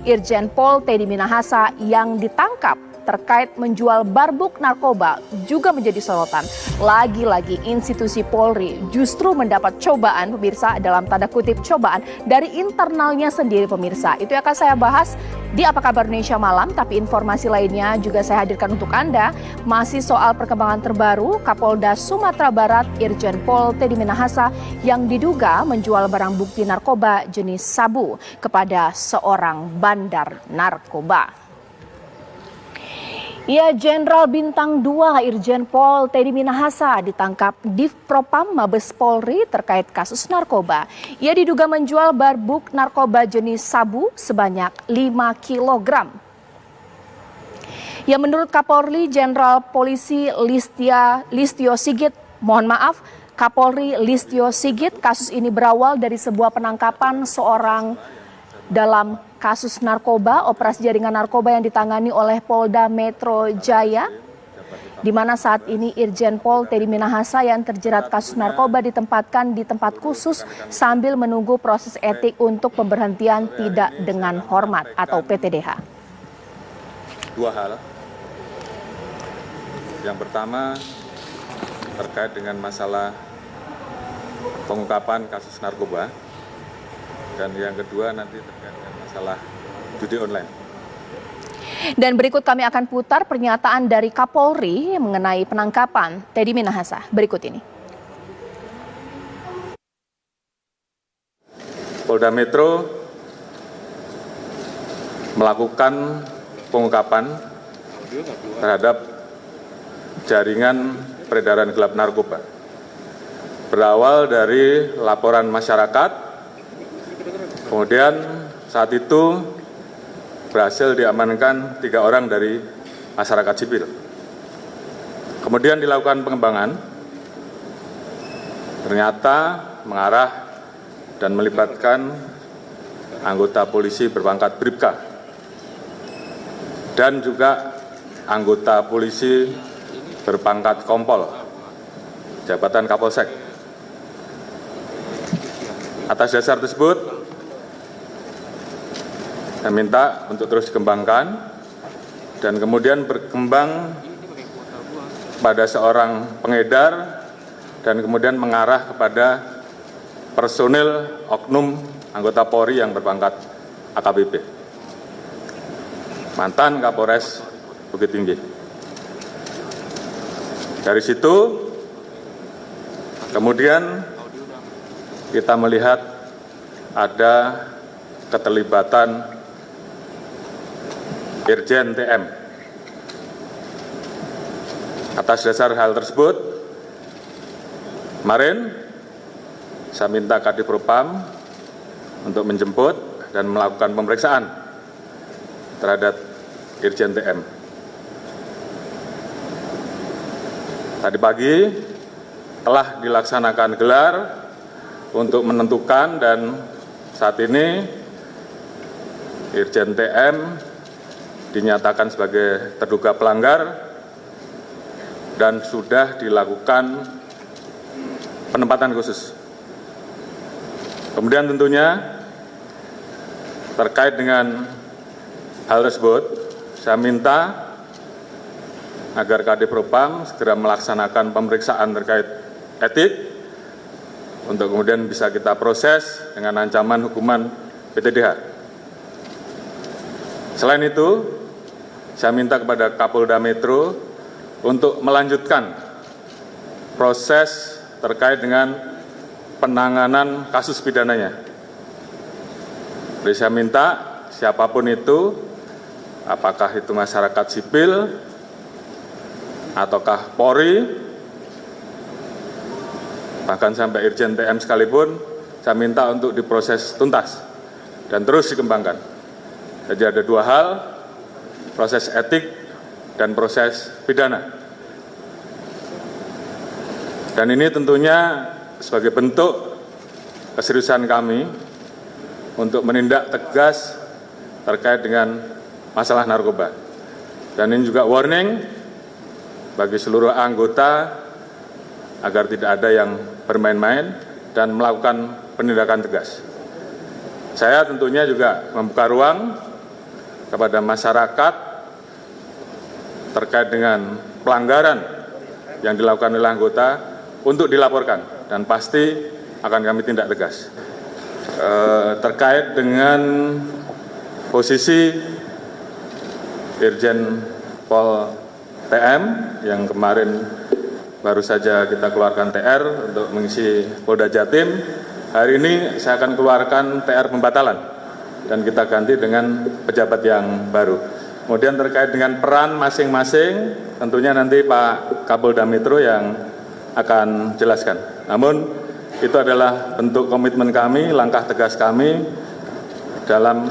Irjen Pol Teddy Minahasa yang ditangkap terkait menjual barbuk narkoba juga menjadi sorotan. Lagi-lagi institusi Polri justru mendapat cobaan, pemirsa, dalam tanda kutip cobaan dari internalnya sendiri, pemirsa. Itu akan saya bahas di Apa Kabar Indonesia Malam, tapi informasi lainnya juga saya hadirkan untuk Anda. Masih soal perkembangan terbaru, Kapolda Sumatera Barat Irjen Pol Teddy Minahasa yang diduga menjual barang bukti narkoba jenis sabu kepada seorang bandar narkoba. Ya, Jenderal Bintang 2 Irjen Pol Teddy Minahasa ditangkap Divpropam Mabes Polri terkait kasus narkoba. Ia diduga menjual barbuk narkoba jenis sabu sebanyak 5 kg. Ya, menurut Kapolri Jenderal Polisi Listio Sigit, Kapolri Listio Sigit, kasus ini berawal dari sebuah penangkapan seorang dalam kasus narkoba, operasi jaringan narkoba yang ditangani oleh Polda Metro Jaya, di mana saat ini Irjen Pol Teddy Minahasa yang terjerat kasus narkoba ditempatkan di tempat khusus sambil menunggu proses etik untuk pemberhentian tidak dengan hormat atau PTDH. Dua hal. Yang pertama terkait dengan masalah pengungkapan kasus narkoba, dan yang kedua nanti terkait dengan masalah judi online. Dan berikut kami akan putar pernyataan dari Kapolri mengenai penangkapan Teddy Minahasa. Berikut ini. Polda Metro melakukan pengungkapan terhadap jaringan peredaran gelap narkoba. Berawal dari laporan masyarakat, kemudian saat itu berhasil diamankan 3 orang dari masyarakat sipil. Kemudian dilakukan pengembangan, ternyata mengarah dan melibatkan anggota polisi berpangkat Bribka dan juga anggota polisi berpangkat Kompol, jabatan Kapolsek. Atas dasar tersebut, saya minta untuk terus dikembangkan dan kemudian berkembang pada seorang pengedar dan kemudian mengarah kepada personil oknum anggota Polri yang berpangkat AKBP, mantan Kapolres Bukit Tinggi. Dari situ kemudian kita melihat ada keterlibatan Irjen TM. Atas dasar hal tersebut, kemarin saya minta Kadifropam untuk menjemput dan melakukan pemeriksaan terhadap Irjen TM. Tadi pagi telah dilaksanakan gelar untuk menentukan, dan saat ini Irjen TM dinyatakan sebagai terduga pelanggar dan sudah dilakukan penempatan khusus. Kemudian tentunya terkait dengan hal tersebut, saya minta agar Kadifropam segera melaksanakan pemeriksaan terkait etik untuk kemudian bisa kita proses dengan ancaman hukuman PTDH. Selain itu, saya minta kepada Kapolda Metro untuk melanjutkan proses terkait dengan penanganan kasus pidananya. Jadi saya minta siapapun itu, apakah itu masyarakat sipil ataukah Polri, bahkan sampai Irjen TM sekalipun, saya minta untuk diproses tuntas dan terus dikembangkan. Jadi ada 2 hal, proses etik dan proses pidana. Dan ini tentunya sebagai bentuk keseriusan kami untuk menindak tegas terkait dengan masalah narkoba. Dan ini juga warning bagi seluruh anggota agar tidak ada yang bermain-main dan melakukan penindakan tegas. Saya tentunya juga membuka ruang kepada masyarakat terkait dengan pelanggaran yang dilakukan oleh anggota untuk dilaporkan dan pasti akan kami tindak tegas. Terkait dengan posisi Irjen Pol TM yang kemarin baru saja kita keluarkan TR untuk mengisi Polda Jatim, hari ini saya akan keluarkan TR pembatalan dan kita ganti dengan pejabat yang baru. Kemudian terkait dengan peran masing-masing, tentunya nanti Pak Kapolda Metro yang akan jelaskan. Namun itu adalah bentuk komitmen kami, langkah tegas kami dalam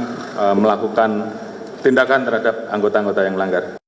melakukan tindakan terhadap anggota-anggota yang melanggar.